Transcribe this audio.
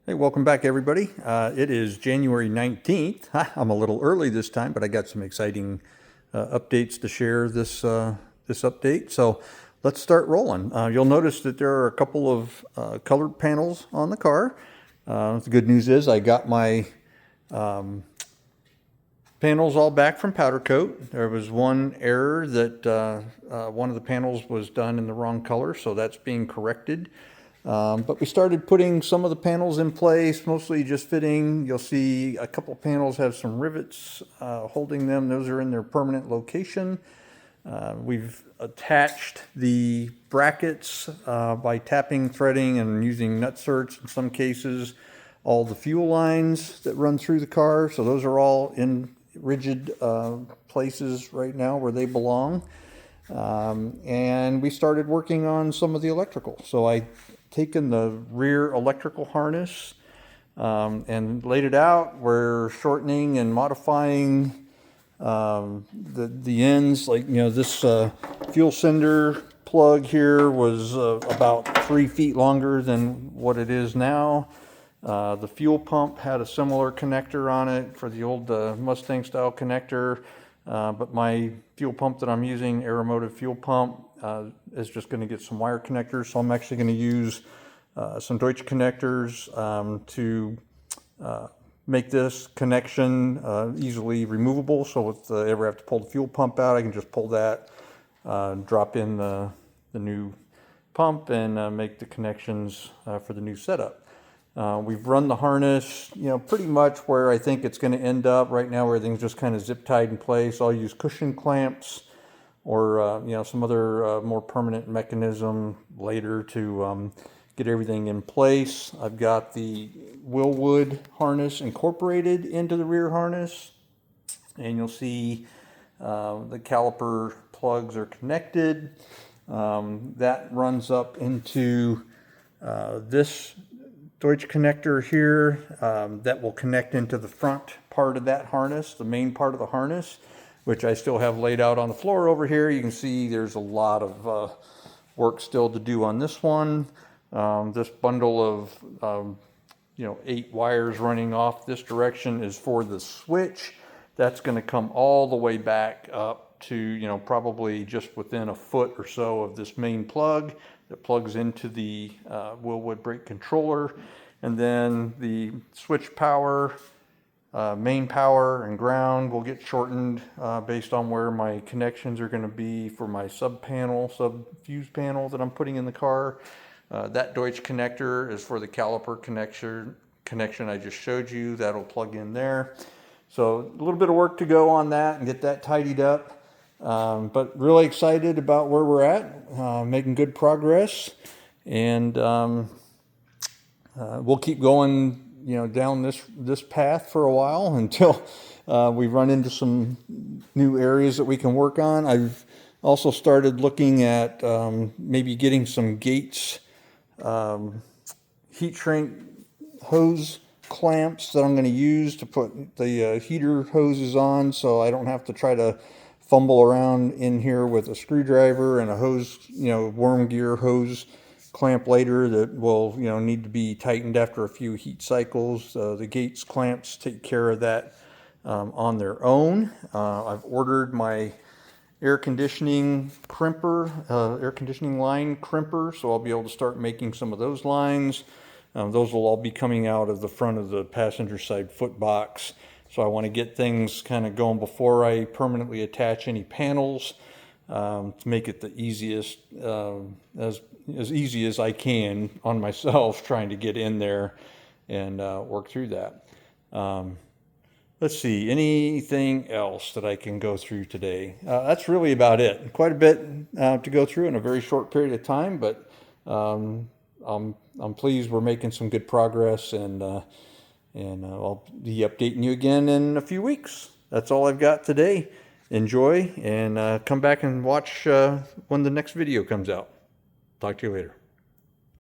Hey, welcome back, everybody. It is January 19th. I'm a little early this time, but I got some exciting updates to share this update. So let's start rolling. You'll notice that there are a couple of colored panels on the car. The good news is I got my panels all back from powder coat. There was one error that one of the panels was done in the wrong color, so that's being corrected. But we started putting some of the panels in place, mostly just fitting. You'll see a couple panels have some rivets holding them. Those are in their permanent location. We've attached the brackets by tapping, threading, and using nut certs in some cases. All the fuel lines that run through the car, so those are all in rigid places right now where they belong. And we started working on some of the electrical. So I taken the rear electrical harness and laid it out. We're shortening and modifying the ends. Like, you know, this fuel sender plug here was about 3 feet longer than what it is now. The fuel pump had a similar connector on it for the old Mustang style connector, but my fuel pump that I'm using, Aeromotive fuel pump, is just going to get some wire connectors. So I'm actually going to use some Deutsch connectors to make this connection easily removable. So if I ever have to pull the fuel pump out, I can just pull that, drop in the new pump, and make the connections for the new setup. We've run the harness, you know, pretty much where I think it's going to end up. Right now, everything's just kind of zip tied in place. I'll use cushion clamps or, you know, some other more permanent mechanism later to get everything in place. I've got the Willwood harness incorporated into the rear harness, and you'll see the caliper plugs are connected. That runs up into this Deutsch connector here that will connect into the front part of that harness, the main part of the harness, which I still have laid out on the floor over here. You can see there's a lot of work still to do on this one. This bundle of 8 wires running off this direction is for the switch. That's going to come all the way back up to, you know, probably just within a foot or so of this main plug that plugs into the Willwood brake controller. And then the switch power, main power, and ground will get shortened based on where my connections are going to be for my sub fuse panel that I'm putting in the car. That Deutsch connector is for the caliper connection I just showed you. That'll plug in there. So a little bit of work to go on that and get that tidied up. But really excited about where we're at, making good progress, and we'll keep going, you know, down this path for a while until we run into some new areas that we can work on. I've also started looking at maybe getting some Gates heat shrink hose clamps that I'm going to use to put the heater hoses on, so I don't have to try to fumble around in here with a screwdriver and a hose, you know, worm gear hose clamp later that will, you know, need to be tightened after a few heat cycles. The Gates clamps take care of that on their own. I've ordered my air conditioning line crimper, so I'll be able to start making some of those lines. Those will all be coming out of the front of the passenger side foot box. So I want to get things kind of going before I permanently attach any panels, to make it the easiest, as easy as I can on myself, trying to get in there and work through that. Let's see, anything else that I can go through today? That's really about it. Quite a bit to go through in a very short period of time, but I'm pleased we're making some good progress, and I'll be updating you again in a few weeks. That's all I've got today. Enjoy, and come back and watch when the next video comes out. Talk to you later.